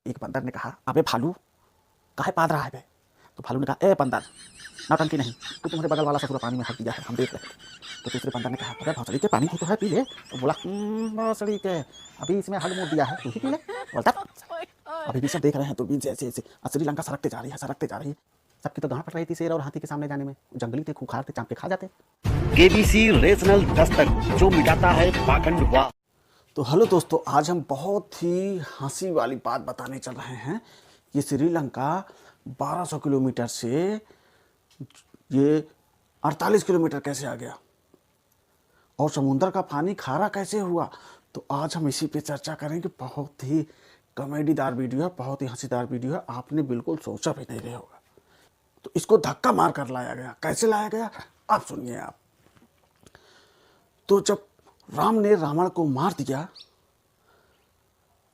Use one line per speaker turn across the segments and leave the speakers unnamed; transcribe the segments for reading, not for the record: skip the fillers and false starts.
एक बंदर ने कहा, अबे भालू काहे पाद रहा है बे? तो भालू ने कहा, ए बंदर नौटंकी नहीं, तू तुम्हारे बगल वाला ससुरा पानी में हक दिया है, हम देख रहे थे। तो तीसरे बंदर ने कहा, अबे भौसड़ी के पानी थी तो है, पी ले। तो बोला, भौसड़ी के अभी इसमें हग मुँह दिया है, तू ही पी ले। बोलता अभी भी सब देख रहे हैं दूरबीन से ऐसे ऐसे, श्रीलंका सरकते जा रही है, सरकते जा रही है। सबकी तो गांठ पड़ रही थी शेर और हाथी के सामने जाने में, जंगली थे, खूंखार थे, चाँप के खा जाते।
केबीसी रीजनल दस्तक, जो मिटाता है पाखंडवाद।
तो हेलो दोस्तों, आज हम बहुत ही हंसी वाली बात बताने चल रहे हैं। ये श्रीलंका 1200 किलोमीटर से ये 48 किलोमीटर कैसे आ गया और समुद्र का पानी खारा कैसे हुआ। तो आज हम इसी पे चर्चा करेंगे। बहुत ही कॉमेडीदार वीडियो है, बहुत ही हंसीदार वीडियो है, आपने बिल्कुल सोचा भी नहीं रहे होगा। तो इसको धक्का मार कर लाया गया। कैसे लाया गया आप सुनिए आप। तो जब राम ने रावण को मार दिया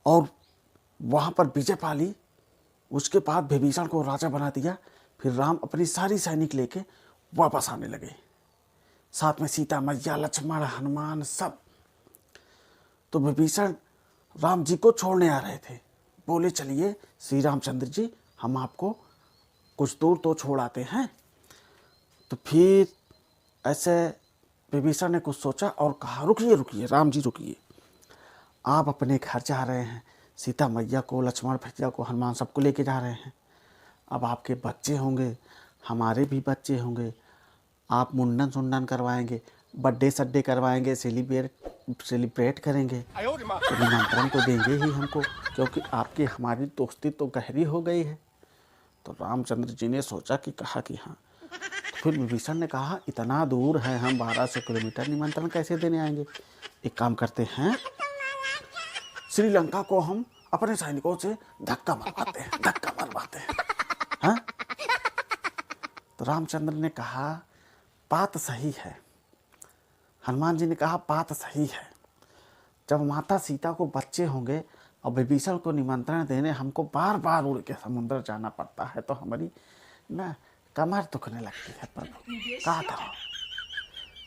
और वहाँ पर विजय पा ली, उसके बाद विभीषण को राजा बना दिया। फिर राम अपनी सारी सैनिक लेके वापस आने लगे, साथ में सीता मैया, लक्ष्मण, हनुमान सब। तो विभीषण राम जी को छोड़ने आ रहे थे। बोले, चलिए श्री रामचंद्र जी, हम आपको कुछ दूर तो छोड़ आते हैं। तो फिर ऐसे विभीषण ने कुछ सोचा और कहा, रुकिए रुकिए राम जी रुकिए, आप अपने घर जा रहे हैं, सीता मैया को, लक्ष्मण भैया को, हनुमान सबको लेके जा रहे हैं। अब आपके बच्चे होंगे, हमारे भी बच्चे होंगे, आप मुंडन सुंडन करवाएंगे, बर्थडे सड्डे करवाएंगे, सेलिब्रेट करेंगे, तो निमंत्रण तो देंगे ही हमको, क्योंकि आपकी हमारी दोस्ती तो गहरी हो गई है। तो रामचंद्र जी ने सोचा कि कहा कि हाँ। फिर विभीषण ने कहा, इतना दूर है, हम 1200 किलोमीटर, निमंत्रण कैसे देने आएंगे। एक काम करते हैं, श्रीलंका को हम अपने सैनिकों से धक्का मरवाते हैं। हाँ? तो रामचंद्र ने कहा, बात सही है। हनुमान जी ने कहा, बात सही है। जब माता सीता को बच्चे होंगे और विभीषण को निमंत्रण देने हमको बार बार उड़ के समुद्र जाना पड़ता है, तो हमारी ना कमर दुखने लगती है प्रभु, क्या करो।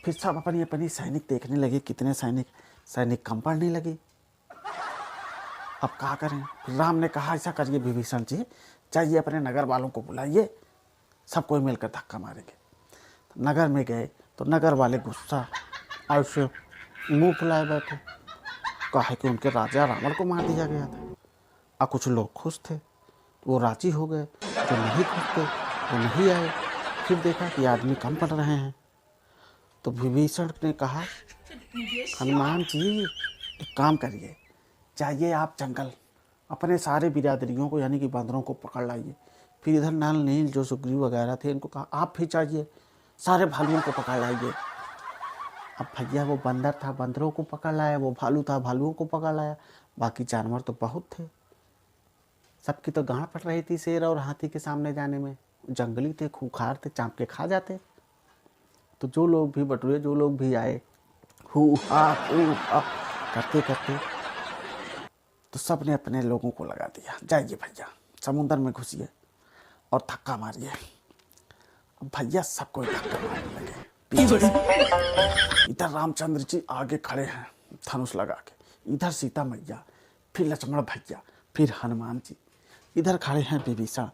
फिर सब अपनी अपनी सैनिक देखने लगे, कितने सैनिक कम पड़ने लगे। अब क्या करें। फिर राम ने कहा, ऐसा करिए विभीषण जी, चाहिए अपने नगर वालों को बुलाइए, सब कोई मिलकर धक्का मारेंगे। तो नगर में गए तो नगर वाले गुस्सा ऐसे मुँह फुलाए बैठे, कहा कि उनके राजा रावण को मार दिया गया था। और कुछ लोग खुश थे, वो राजी हो गए, जो नहीं खुश थे वो नहीं आए। फिर देखा कि आदमी कम पड़ रहे हैं। तो विभीषण ने कहा, हनुमान जी एक काम करिए, जाइए आप जंगल, अपने सारे बिरादरियों को यानी कि बंदरों को पकड़ लाइए। फिर इधर नल नील जो सुग्रीव वगैरह थे, इनको कहा आप भी जाइए, सारे भालुओं को पकड़ लाइए। अब भैया वो बंदर था, बंदरों को पकड़ लाया, वो भालू था, भालुओं को पकड़ लाया। बाकी जानवर तो बहुत थे, सबकी तो गांठ पड़ रही थी शेर और हाथी के सामने जाने में। जंगली थे, खूंखार थे, चाँप के खा जाते। तो जो लोग भी बटुए, जो लोग भी आए, हू हा करते करते तो सब ने अपने लोगों को लगा दिया, जाइए भैया समुद्र में घुसिए और धक्का मारिए। अब भैया सबको धक्का मारने लगे। इधर रामचंद्र जी आगे खड़े हैं धनुष लगा के, इधर सीता मैया, फिर लक्ष्मण भैया, फिर हनुमान जी, इधर खड़े हैं विभीषण।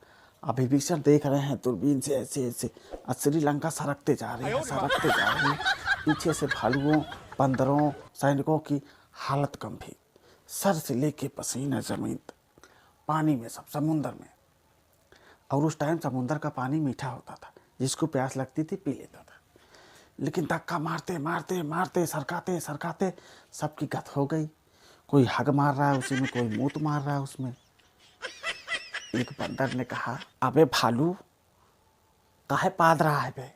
अब विभीषण देख रहे हैं दूरबीन से ऐसे ऐसे, श्रीलंका सरकते जा रही है। पीछे से भालुओं, बंदरों, सैनिकों की हालत गंभीर, सर से लेके पसीना जमीन तक, पानी में सब, समुद्र में। और उस टाइम समुद्र का पानी मीठा होता था, जिसको प्यास लगती थी पी लेता था। लेकिन धक्का मारते मारते मारते, सरकाते सबकी गत हो गई। कोई हग मार रहा है उसी में, कोई मूत मार रहा है उसमें। एक बंदर ने कहा, अबे भालू काहे पाद रहा है बे?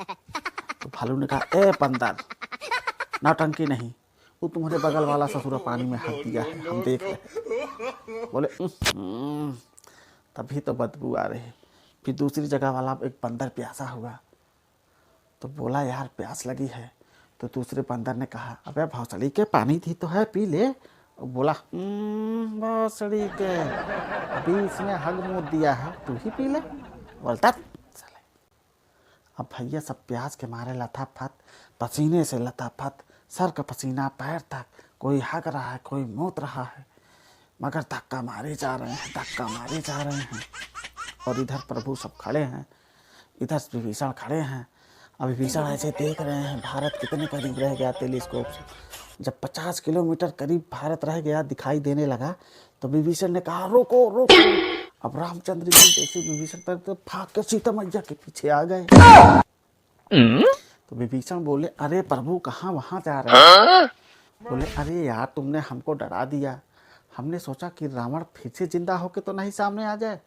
तो भालू ने कहा, ए बंदर नौटंकी नहीं, वो तुम्हारे बगल वाला ससुरा पानी में हक दिया है, हम देख रहे हैं। बोले तभी तो बदबू आ रही। फिर दूसरी जगह वाला एक बंदर प्यासा हुआ, तो बोला यार प्यास लगी है। तो दूसरे बंदर ने कहा, अबे भौसड़ी के पानी थी तो है, पी ले। बोला, भौसड़ी के अभी इसमें हग मुँह दिया है, तू ही पी ले। बोलता चले। अब भैया सब प्यास के मारे लथापथ, पसीने से लथापथ, सर का पसीना पैर तक, कोई हग रहा है, कोई मूत रहा है। मगर धक्का मारे जा रहे हैं, धक्का मारे जा रहे हैं। और इधर प्रभु सब खड़े हैं, इधर विभीषण खड़े हैं। अब विभीषण ऐसे देख रहे हैं भारत कितने करीब रह गया टेलीस्कोप से। जब 50 किलोमीटर करीब भारत रह गया, दिखाई देने लगा, तो विभीषण ने कहा रोको रोको। अब रामचंद्र जी जैसे विभीषण पर तो भाग के सीता मैया के पीछे आ गए। तो विभीषण बोले अरे प्रभु कहाँ वहाँ जा रहे हैं? बोले अरे यार तुमने हमको डरा दिया, हमने सोचा कि रावण फिर से जिंदा होके तो नहीं सामने आ जाए।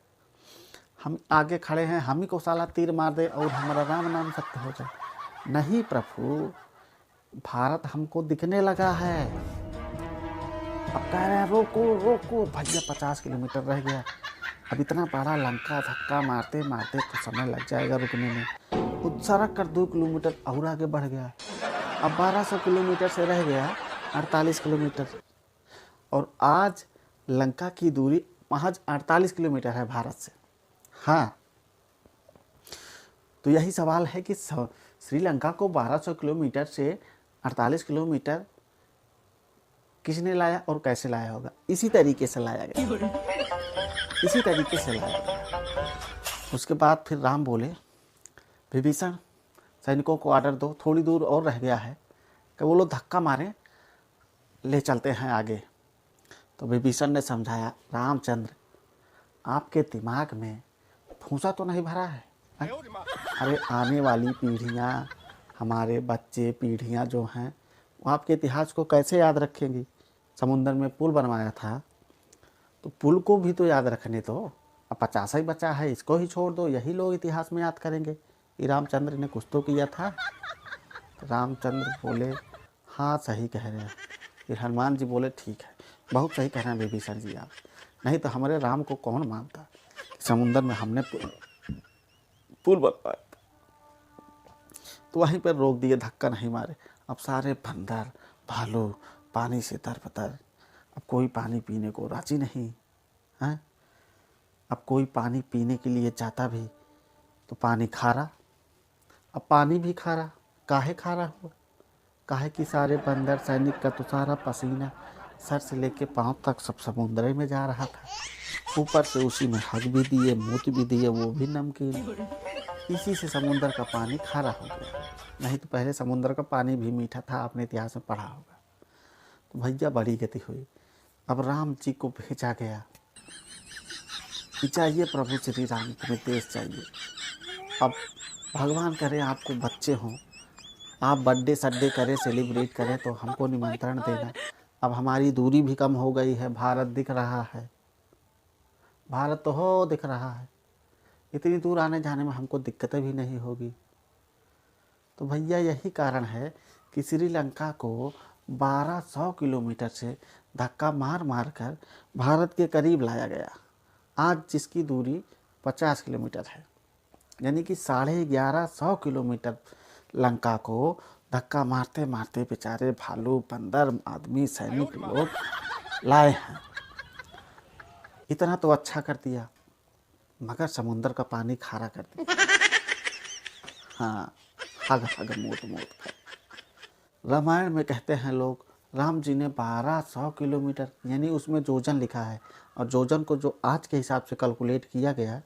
हम आगे खड़े हैं, हम ही को साला तीर मार दे और हमारा राम नाम सत्य हो जाए। नहीं प्रभु, भारत हमको दिखने लगा है। अब कह रहे हैं रोको रोको भैया, 50 किलोमीटर रह गया। अब इतना बड़ा लंका धक्का मारते मारते तो समय लग जाएगा रुकने में। उस सड़क कर 2 किलोमीटर और आगे बढ़ गया। अब 1200 किलोमीटर से रह गया 48 किलोमीटर। और आज लंका की दूरी महज 48 किलोमीटर है भारत से। हाँ, तो यही सवाल है कि श्रीलंका को 1200 किलोमीटर से 48 किलोमीटर किसने लाया और कैसे लाया होगा? इसी तरीके से लाया गया, इसी तरीके से लाया गया। उसके बाद फिर राम बोले विभीषण सैनिकों को ऑर्डर दो, थोड़ी दूर और रह गया है कि वो लोग धक्का मारें, ले चलते हैं आगे। तो विभीषण ने समझाया रामचंद्र आपके दिमाग में फूंसा तो नहीं भरा है? अरे आने वाली पीढ़ियाँ, हमारे बच्चे पीढ़ियाँ जो हैं वो आपके इतिहास को कैसे याद रखेंगी? समुद्र में पुल बनवाया था तो पुल को भी तो याद रखने दो। अब 50 ही बचा है, इसको ही छोड़ दो, यही लोग इतिहास में याद करेंगे कि रामचंद्र ने कुछ तो किया था। तो रामचंद्र बोले हाँ सही कह रहे हैं। फिर हनुमान जी बोले ठीक है, बहुत सही कह रहे हैं विभीषण जी आप, नहीं तो हमारे राम को कौन मानता। समुद्र में हमने पुल बनवाया तो वहीं पर रोक दिए, धक्का नहीं मारे। अब सारे बंदर भालू पानी से तरबतर। अब कोई पानी पीने को राजी नहीं है। अब कोई पानी पीने के लिए जाता भी तो पानी खारा। अब पानी भी खारा, काहे खारा हुआ? काहे कि सारे बंदर सैनिक का तो सारा पसीना सर से लेके पांव तक सब समुद्र में जा रहा था। ऊपर से उसी में हग भी दिए, मूत भी दिए, वो भी नमकीन। इसी से समुद्र का पानी खारा हो गया। नहीं तो पहले समुद्र का पानी भी मीठा था, आपने इतिहास में पढ़ा होगा। तो भैया बड़ी गति हुई। अब राम जी को भेजा गया कि चाहिए प्रभु श्री राम तुम्हें देश चाहिए। अब भगवान करे आपको बच्चे हों, आप बर्थडे सड्डे करें, सेलिब्रेट करें तो हमको निमंत्रण देना। अब हमारी दूरी भी कम हो गई है, भारत दिख रहा है, भारत तो हो दिख रहा है, इतनी दूर आने जाने में हमको दिक्कतें भी नहीं होगी। तो भैया यही कारण है कि श्रीलंका को 1200 किलोमीटर से धक्का मार मार कर भारत के करीब लाया गया। आज जिसकी दूरी 50 किलोमीटर है, यानी कि 1150 किलोमीटर लंका को धक्का मारते मारते बेचारे भालू बंदर आदमी सैनिक लोग लाए हैं। इतना तो अच्छा कर दिया, मगर समुद्र का पानी खारा कर दिया। हाँ, हग हग मोट मोट। रामायण में कहते हैं लोग राम जी ने 1200 किलोमीटर, यानी उसमें योजन लिखा है, और योजन को जो आज के हिसाब से कैलकुलेट किया गया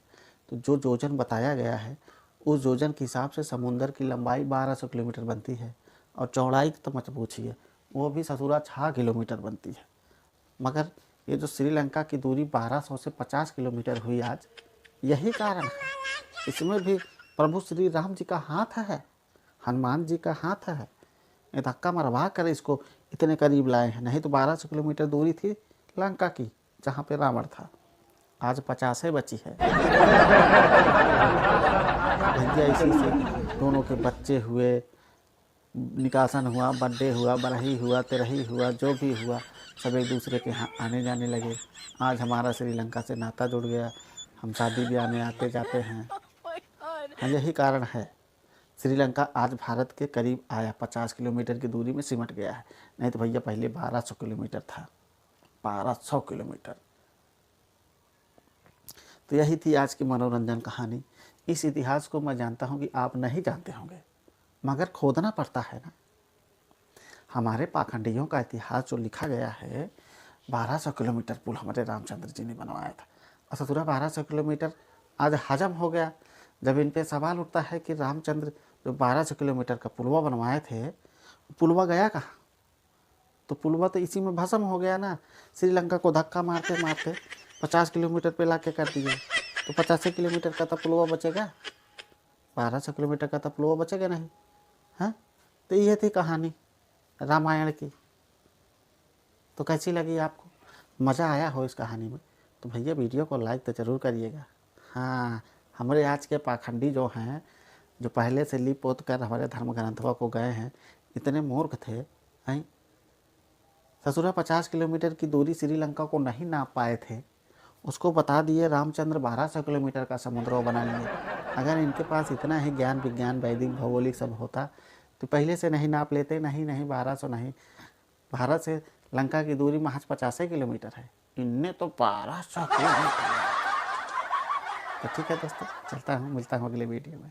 तो जो योजन बताया गया है उस योजन के हिसाब से समुद्र की लंबाई 1200 किलोमीटर बनती है, और चौड़ाई तो मत पूछिए, वो भी ससुरा 6 किलोमीटर बनती है। मगर ये जो श्रीलंका की दूरी 1200 से 50 किलोमीटर हुई आज, यही कारण है। इसमें भी प्रभु श्री राम जी का हाथ है, हनुमान जी का हाथ है। ये धक्का मरवा कर इसको इतने करीब लाए हैं, नहीं तो 1200 किलोमीटर दूरी थी लंका की जहाँ पे रावण था, आज 50 बची है। भैया इसी से दोनों के बच्चे हुए, निकासन हुआ, बर्थडे हुआ, बरही हुआ, तेरही हुआ, जो भी हुआ सब एक दूसरे के यहाँ आने जाने लगे। आज हमारा श्रीलंका से नाता जुड़ गया, हम शादी ब्याह में आते जाते हैं। हाँ, यही कारण है श्रीलंका आज भारत के करीब आया, 50 किलोमीटर की दूरी में सिमट गया है। नहीं तो भैया पहले 1200 किलोमीटर था, 1200 किलोमीटर। तो यही थी आज की मनोरंजन कहानी। इस इतिहास को मैं जानता हूँ कि आप नहीं जानते होंगे, मगर खोदना पड़ता है ना। हमारे पाखंडियों का इतिहास जो लिखा गया है 1200 किलोमीटर पुल हमारे रामचंद्र जी ने बनवाया था। और ससुरा 1200 किलोमीटर आज हजम हो गया। जब इन पे सवाल उठता है कि रामचंद्र जो 1200 किलोमीटर का पुलवा बनवाए थे, पुलवा गया कहाँ? तो पुलवा तो इसी में भस्म हो गया ना। श्रीलंका को धक्का मारते मारते 50 किलोमीटर पे ला के कर दिए, तो 85 किलोमीटर का तो पुलवा बचेगा, 1200 किलोमीटर का तो पुलवा बचेगा नहीं। हाँ, तो ये थी कहानी रामायण की। तो कैसी लगी आपको? मज़ा आया हो इस कहानी में तो भैया वीडियो को लाइक तो ज़रूर करिएगा। हाँ, हमारे आज के पाखंडी जो हैं, जो पहले से लिप पोत कर हमारे धर्म ग्रंथों को गए हैं, इतने मूर्ख थे। हैं, ससुरा 50 किलोमीटर की दूरी श्रीलंका को नहीं नाप पाए थे, उसको बता दिए रामचंद्र 1200 किलोमीटर का समुद्र बना लिए। अगर इनके पास इतना ही ज्ञान विज्ञान वैदिक भौगोलिक सब होता तो पहले से नहीं नाप लेते। नहीं 1200 नहीं, भारत से लंका की दूरी महज 50 किलोमीटर है, इनने तो 1200 किलोमीटर। तो ठीक है दोस्तों, चलता हूँ, मिलता हूँ अगले वीडियो में।